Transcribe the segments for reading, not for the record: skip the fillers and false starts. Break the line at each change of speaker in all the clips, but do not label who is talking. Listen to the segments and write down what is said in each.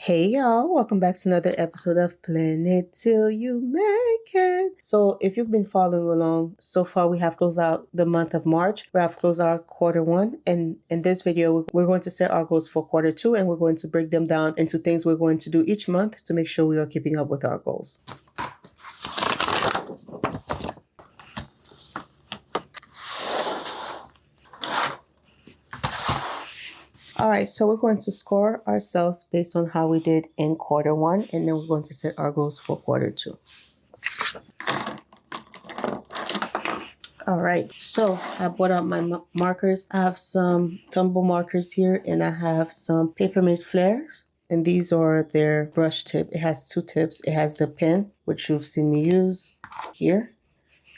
Hey y'all, welcome back to another episode of Plan It Till You Make It. So if you've been following along, so far we have closed out the month of March. We have closed out quarter one, and in this video we're going to set our goals for quarter two, and we're going to break them down into things we're going to do each month to make sure we are keeping up with our goals. All right, so we're going to score ourselves based on how we did in quarter one, and then we're going to set our goals for quarter two. All right, so I brought out my markers. I have some tumble markers here, and I have some Papermate flares, and these are their brush tip. It has two tips. It has the pen, which you've seen me use here,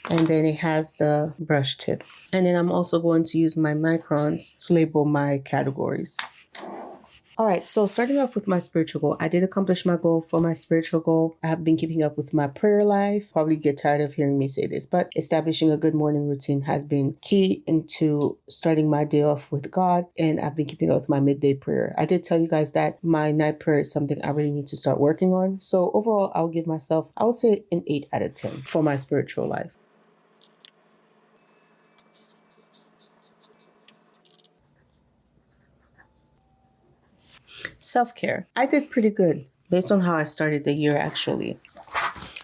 and then it has the brush tip. And then I'm also going to use my microns to label my categories. All right, so starting off with my spiritual goal, I did accomplish my goal for my spiritual goal. I have been keeping up with my prayer life. Probably get tired of hearing me say this, but establishing a good morning routine has been key into starting my day off with God, and I've been keeping up with my midday prayer. I did tell you guys that my night prayer is something I really need to start working on. So overall, I'll give myself, I would say, an 8 out of 10 for my spiritual life. Self-care. I did pretty good based on how I started the year, actually.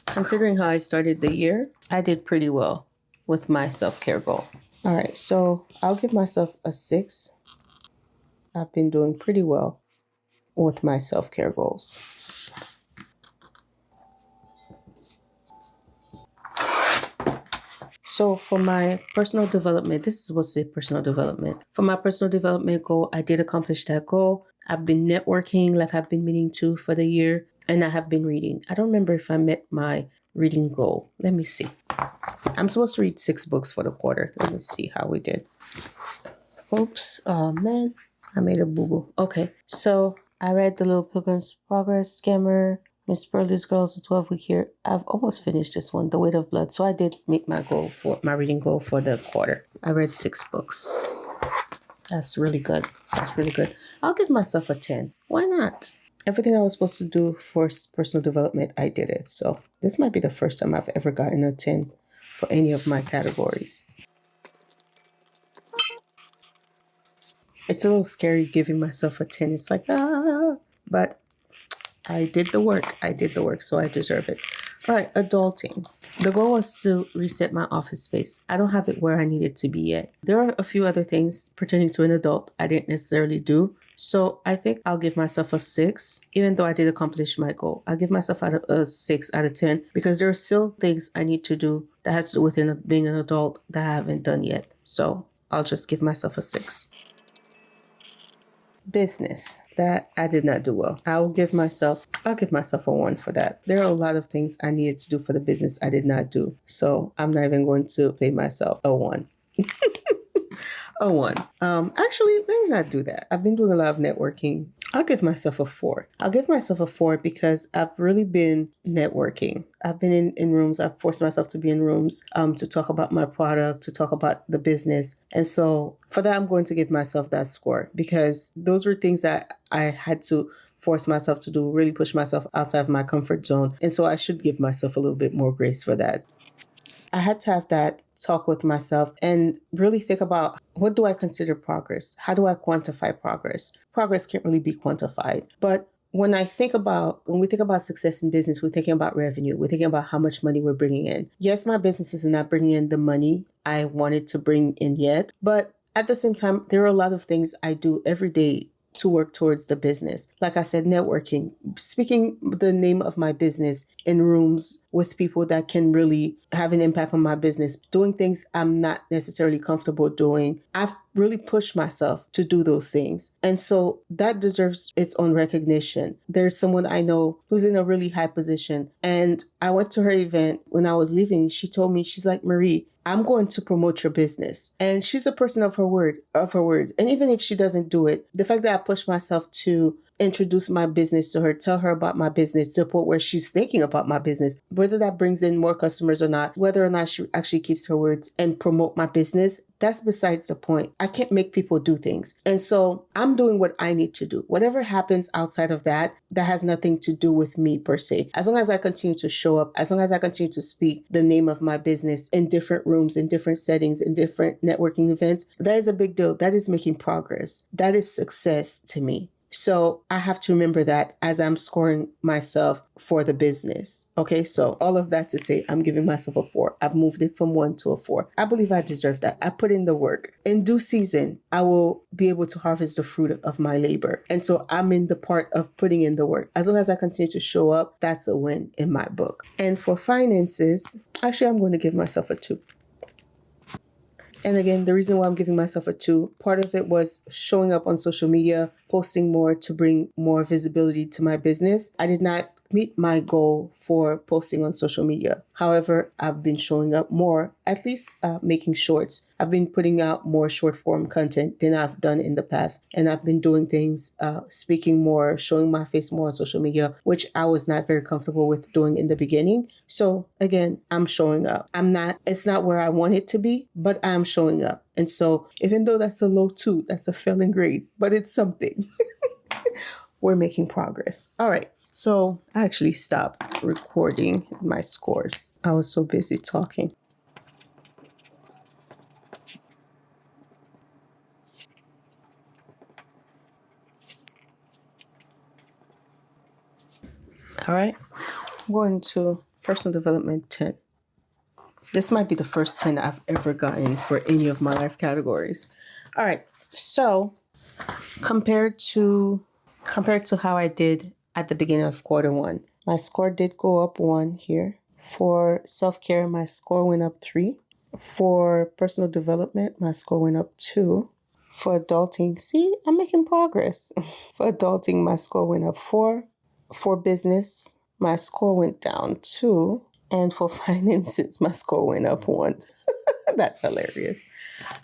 Considering how I started the year, I did pretty well with my self-care goal. All right, so I'll give myself a 6. I've been doing pretty well with my self-care goals. So for my personal development, this is what's it, personal development. For my personal development goal, I did accomplish that goal. I've been networking like I've been meaning to for the year, and I have been reading. I don't remember if I met my reading goal. Let me see. I'm supposed to read 6 books for the quarter. Let me see how we did. Oops. Oh, man. I made a boo-boo. Okay. So I read The Little Pilgrim's Progress, Scammer, Miss Pearlie's Girls, a 12-week year. I've almost finished this one, The Weight of Blood. So I did meet my goal for my reading goal for the quarter. I read 6 books. That's really good. That's really good. I'll give myself a 10. Why not? Everything I was supposed to do for personal development, I did it. So this might be the first time I've ever gotten a 10 for any of my categories. It's a little scary giving myself a 10. It's like, but I did the work. So I deserve it. All right, adulting. The goal was to reset my office space. I don't have it where I need it to be yet. There are a few other things pertaining to an adult I didn't necessarily do. So I think I'll give myself a 6, even though I did accomplish my goal. I'll give myself a 6 out of 10 because there are still things I need to do that has to do with being an adult that I haven't done yet. So I'll just give myself a 6. Business, that I did not do well. I'll give myself a 1 for that. There are a lot of things I needed to do for the business I did not do. So I'm not even going to pay myself a 1. A 1. Actually, let me not do that. I've been doing a lot of networking. I'll give myself a 4. I'll give myself a 4 because I've really been networking. I've been in rooms. I've forced myself to be in rooms to talk about my product, to talk about the business. And so for that, I'm going to give myself that score because those were things that I had to force myself to do, really push myself outside of my comfort zone. And so I should give myself a little bit more grace for that. I had to have that talk with myself and really think about, what do I consider progress? How do I quantify progress? Progress can't really be quantified. But when we think about success in business, we're thinking about revenue. We're thinking about how much money we're bringing in. Yes, my business is not bringing in the money I wanted to bring in yet. But at the same time, there are a lot of things I do every day to work towards the business. Like I said, networking, speaking the name of my business in rooms with people that can really have an impact on my business, doing things I'm not necessarily comfortable doing. I've really pushed myself to do those things. And so that deserves its own recognition. There's someone I know who's in a really high position. And I went to her event. When I was leaving, she told me, she's like, Marie, I'm going to promote your business. And she's a person of her words. And even if she doesn't do it, the fact that I pushed myself to introduce my business to her, tell her about my business to the point where she's thinking about my business, whether that brings in more customers or not, whether or not she actually keeps her words and promote my business, that's besides the point. I can't make people do things. And so I'm doing what I need to do. Whatever happens outside of that, that has nothing to do with me per se. As long as I continue to show up, as long as I continue to speak the name of my business in different rooms, in different settings, in different networking events, that is a big deal. That is making progress. That is success to me. So I have to remember that as I'm scoring myself for the business. Okay, so all of that to say, I'm giving myself a 4. I've moved it from 1 to a 4. I believe I deserve that. I put in the work. In due season, I will be able to harvest the fruit of my labor. And so I'm in the part of putting in the work. As long as I continue to show up, that's a win in my book. And for finances, actually, I'm going to give myself a 2. And again, the reason why I'm giving myself a 2, part of it was showing up on social media, posting more to bring more visibility to my business. I did not meet my goal for posting on social media. However, I've been showing up more, at least making shorts. I've been putting out more short form content than I've done in the past. And I've been doing things, speaking more, showing my face more on social media, which I was not very comfortable with doing in the beginning. So again, I'm showing up. It's not where I want it to be, but I'm showing up. And so even though that's a low 2, that's a failing grade, but it's something. We're making progress. All right. So I actually stopped recording my scores. I was so busy talking. All right. I'm going to personal development 10. This might be the first 10 I've ever gotten for any of my life categories. All right. So compared to how I did at the beginning of quarter 1, my score did go up 1 here. For self-care, my score went up 3. For personal development, my score went up 2. For adulting, see, I'm making progress. For adulting, my score went up 4. For business, my score went down 2. And for finances, my score went up 1. That's hilarious.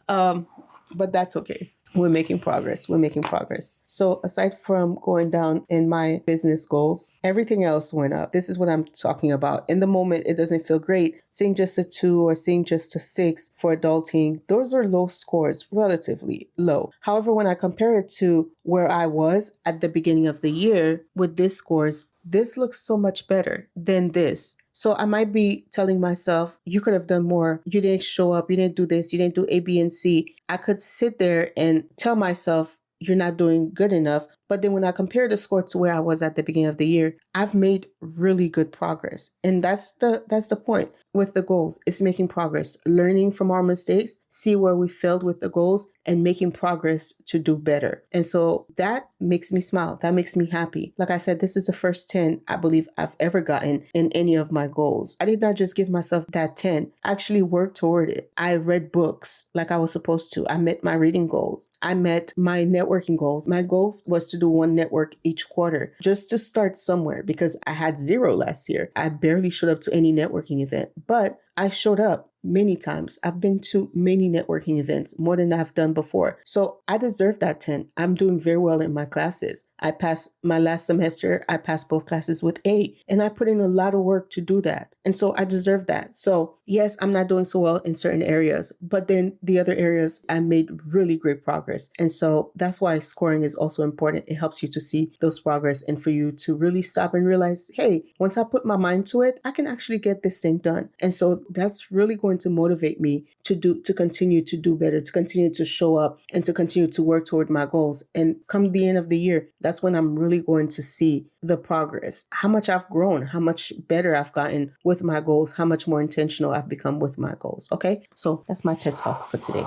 But that's okay. We're making progress. We're making progress. So aside from going down in my business goals, everything else went up. This is what I'm talking about. In the moment, it doesn't feel great. Seeing just a 2 or seeing just a 6 for adulting, those are low scores, relatively low. However, when I compare it to where I was at the beginning of the year with this scores, this looks so much better than this. So I might be telling myself, you could have done more. You didn't show up. You didn't do this. You didn't do A, B, and C. I could sit there and tell myself, you're not doing good enough. But then when I compare the score to where I was at the beginning of the year, I've made really good progress. And that's the point with the goals. It's making progress, learning from our mistakes, see where we failed with the goals, and making progress to do better. And so that makes me smile. That makes me happy. Like I said, this is the first 10 I believe I've ever gotten in any of my goals. I did not just give myself that 10. I actually worked toward it. I read books like I was supposed to. I met my reading goals. I met my networking goals. My goal was to do 1 network each quarter just to start somewhere because I had 0 last year. I barely showed up to any networking event, but I showed up many times. I've been to many networking events, more than I've done before. So I deserve that 10. I'm doing very well in my classes. I passed my last semester. I passed both classes with A, and I put in a lot of work to do that. And so I deserve that. So yes, I'm not doing so well in certain areas, but then the other areas I made really great progress. And so that's why scoring is also important. It helps you to see those progress and for you to really stop and realize, hey, once I put my mind to it, I can actually get this thing done. And so that's really going to motivate me to continue to do better, to continue to show up and to continue to work toward my goals. And come the end of the year, that's when I'm really going to see the progress, how much I've grown, how much better I've gotten with my goals, how much more intentional I've become with my goals. Okay, so that's my TED Talk for today.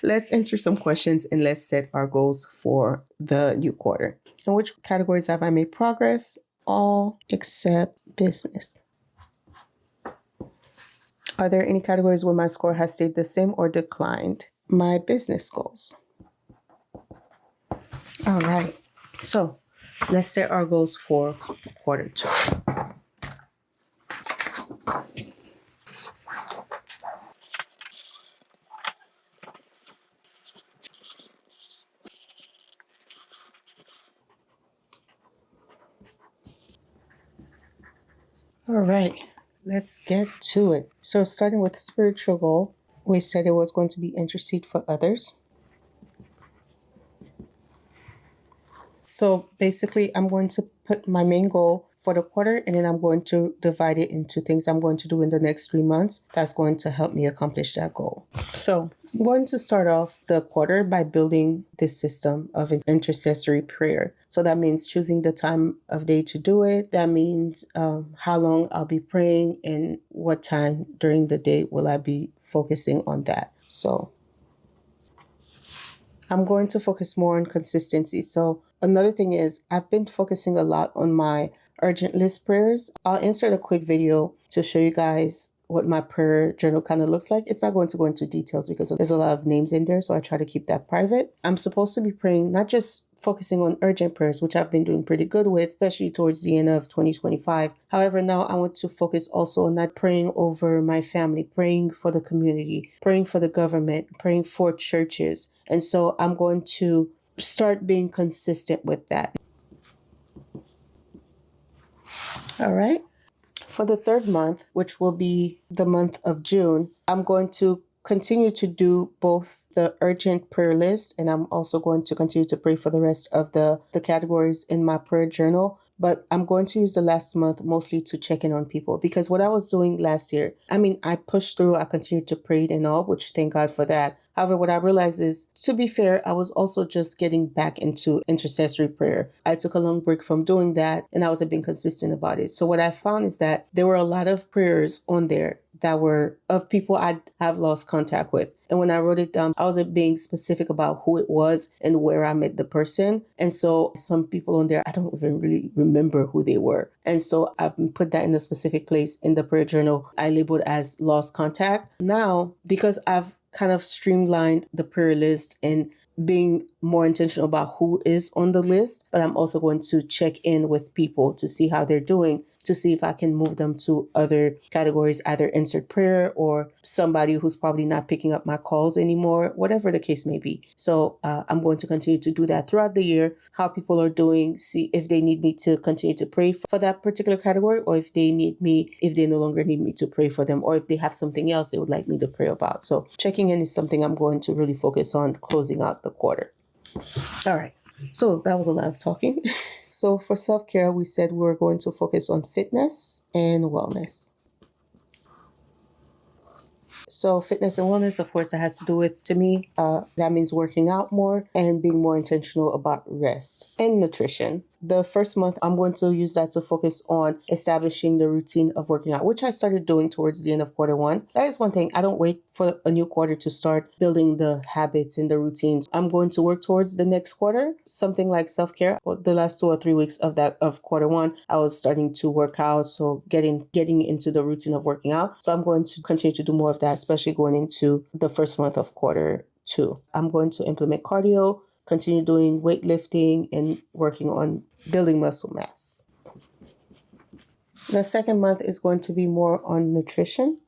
Let's answer some questions and let's set our goals for the new quarter. In which categories have I made progress? All except business. Are there any categories where my score has stayed the same or declined? My business goals. All right. So let's set our goals for quarter 2. All right, let's get to it. So, starting with the spiritual goal, we said it was going to be intercede for others. So, basically, I'm going to put my main goal for the quarter and then I'm going to divide it into things I'm going to do in the next 3 months that's going to help me accomplish that goal. So, I'm going to start off the quarter by building this system of an intercessory prayer. So that means choosing the time of day to do it. That means how long I'll be praying and what time during the day will I be focusing on that. So I'm going to focus more on consistency. So another thing is I've been focusing a lot on my urgent list prayers. I'll insert a quick video to show you guys what my prayer journal kind of looks like. It's not going to go into details because there's a lot of names in there, so I try to keep that private. I'm supposed to be praying, not just focusing on urgent prayers, which I've been doing pretty good with, especially towards the end of 2025. However, now I want to focus also on not praying over my family, praying for the community, praying for the government, praying for churches. And so I'm going to start being consistent with that. All right. For the third month, which will be the month of June, I'm going to continue to do both the urgent prayer list and I'm also going to continue to pray for the rest of the categories in my prayer journal. But I'm going to use the last month mostly to check in on people because what I was doing last year, I pushed through, I continued to pray and all, which thank God for that. However, what I realized is, to be fair, I was also just getting back into intercessory prayer. I took a long break from doing that and I wasn't being consistent about it. So what I found is that there were a lot of prayers on there that were of people I have lost contact with. And when I wrote it down, I wasn't being specific about who it was and where I met the person. And so some people on there, I don't even really remember who they were. And so I've put that in a specific place in the prayer journal. I labeled as lost contact. Now, because I've kind of streamlined the prayer list and being more intentional about who is on the list, but I'm also going to check in with people to see how they're doing, to see if I can move them to other categories, either insert prayer or somebody who's probably not picking up my calls anymore, whatever the case may be. So I'm going to continue to do that throughout the year, how people are doing, see if they need me to continue to pray for that particular category, or if they no longer need me to pray for them, or if they have something else they would like me to pray about. So checking in is something I'm going to really focus on closing out the quarter. All right. So that was a lot of talking. So for self-care, we said we were going to focus on fitness and wellness. So fitness and wellness, of course, that has to do with, to me, that means working out more and being more intentional about rest and nutrition. The first month, I'm going to use that to focus on establishing the routine of working out, which I started doing towards the end of quarter one. That is one thing. I don't wait for a new quarter to start building the habits and the routines. I'm going to work towards the next quarter, something like self-care. Well, the last 2 or 3 weeks of quarter one, I was starting to work out. So getting into the routine of working out. So I'm going to continue to do more of that, especially going into the first month of quarter two. I'm going to implement cardio, continue doing weightlifting, and working on building muscle mass. The second month is going to be more on nutrition.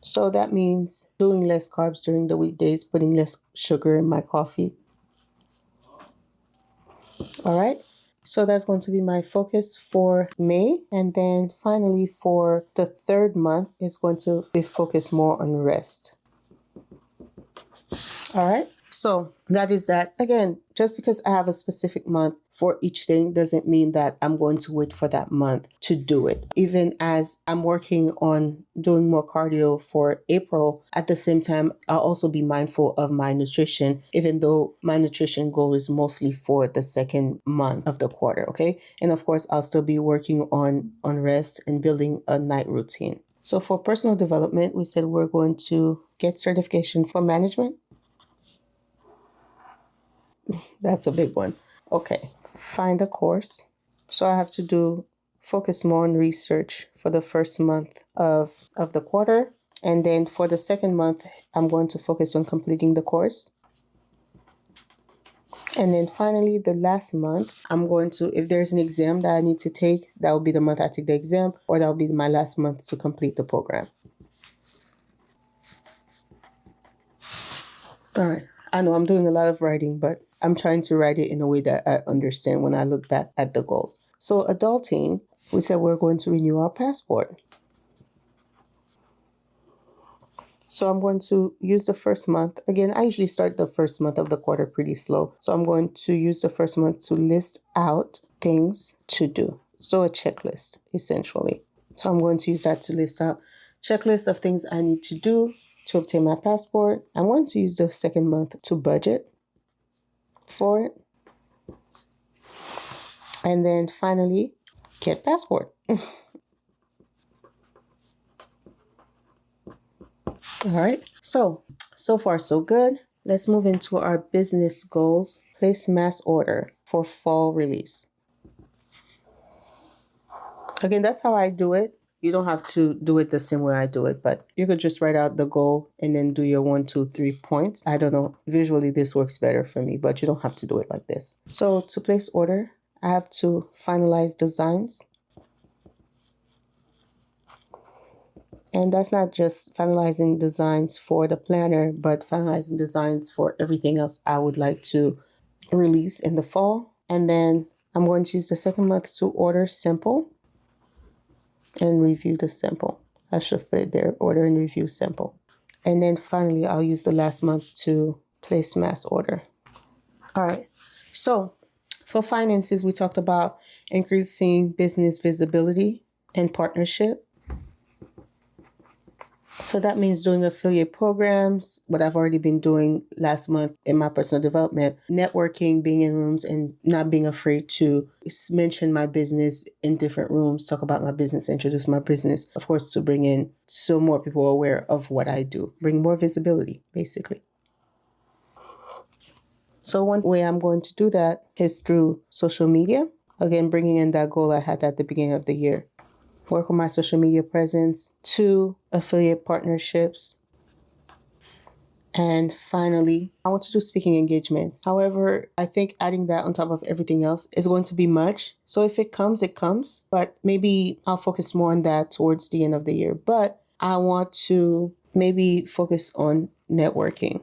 So that means doing less carbs during the weekdays, putting less sugar in my coffee. All right. So that's going to be my focus for May. And then finally for the third month is going to be focused more on rest. All right. So that is that. Again, just because I have a specific month for each thing doesn't mean that I'm going to wait for that month to do it. Even as I'm working on doing more cardio for April, at the same time, I'll also be mindful of my nutrition, even though my nutrition goal is mostly for the second month of the quarter. Okay. And of course, I'll still be working on rest and building a night routine. So for personal development, we said we're going to get certification for management. That's a big one. Okay, find a course. So I have to focus more on research for the first month of the quarter. And then for the second month, I'm going to focus on completing the course. And then finally, the last month, I'm going to, if there's an exam that I need to take, that will be the month I take the exam, or that will be my last month to complete the program. All right. I know I'm doing a lot of writing, but I'm trying to write it in a way that I understand when I look back at the goals. So adulting, We said we're going to renew our passport. So I'm going to use the first month. Again, I usually start the first month of the quarter pretty slow. So I'm going to use the first month to list out things to do. So a checklist, essentially. So I'm going to use that to list out checklist of things I need to do to obtain my passport. I'm going to use the second month to budget for it. And then finally, get passport. All right. So far so good. Let's move into our business goals. Place mass order for fall release. Again, that's how I do it. You don't have to do it the same way I do it, but you could just write out the goal and then do your 1, 2, 3 points. I don't know. Visually, this works better for me, but you don't have to do it like this. So to place order, I have to finalize designs. And that's not just finalizing designs for the planner, but finalizing designs for everything else I would like to release in the fall. And then I'm going to use the second month to order simple and review the simple. I should put it there, order and review simple. And then finally, I'll use the last month to place mass order. All right. So for finances, we talked about increasing business visibility and partnership. So that means doing affiliate programs, what I've already been doing last month in my personal development, networking, being in rooms and not being afraid to mention my business in different rooms, talk about my business, introduce my business, of course, to bring in so more people are aware of what I do, bring more visibility, basically. So one way I'm going to do that is through social media. Again, bringing in that goal I had at the beginning of the year. Work on my social media presence, 2 affiliate partnerships, and finally, I want to do speaking engagements. However, I think adding that on top of everything else is going to be much. So if it comes, it comes, but maybe I'll focus more on that towards the end of the year. But I want to maybe focus on networking.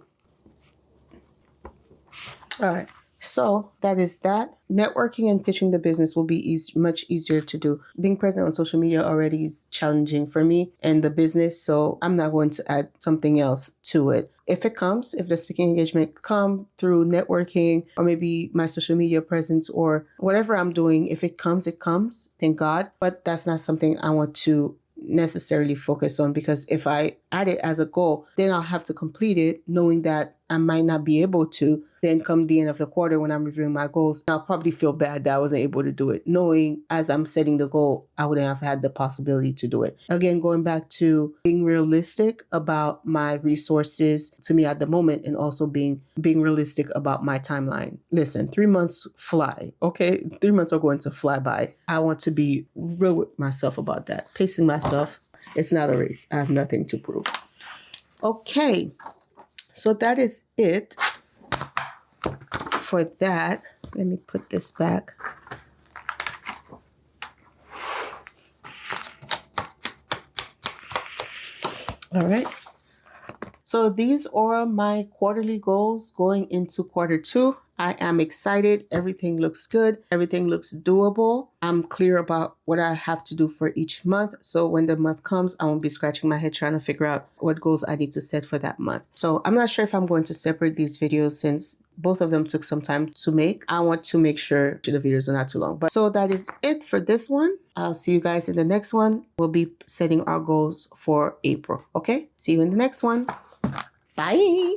All right. So that is that. Networking and pitching the business will be much easier to do. Being present on social media already is challenging for me and the business, so I'm not going to add something else to it. If it comes, if the speaking engagement come through networking or maybe my social media presence or whatever I'm doing, if it comes, thank God. But that's not something I want to necessarily focus on, because if I add it as a goal, then I'll have to complete it knowing that I might not be able to. Then come the end of the quarter when I'm reviewing my goals, I'll probably feel bad that I wasn't able to do it, knowing as I'm setting the goal, I wouldn't have had the possibility to do it. Again, going back to being realistic about my resources to me at the moment, and also being realistic about my timeline. Listen, 3 months fly, okay? 3 months are going to fly by. I want to be real with myself about that. Pacing myself. It's not a race. I have nothing to prove. Okay. So that is it for that. Let me put this back. All right. So these are my quarterly goals going into quarter 2. I am excited. Everything looks good. Everything looks doable. I'm clear about what I have to do for each month. So when the month comes, I won't be scratching my head trying to figure out what goals I need to set for that month. So I'm not sure if I'm going to separate these videos since both of them took some time to make. I want to make sure the videos are not too long. But so that is it for this one. I'll see you guys in the next one. We'll be setting our goals for April. Okay? See you in the next one. Bye.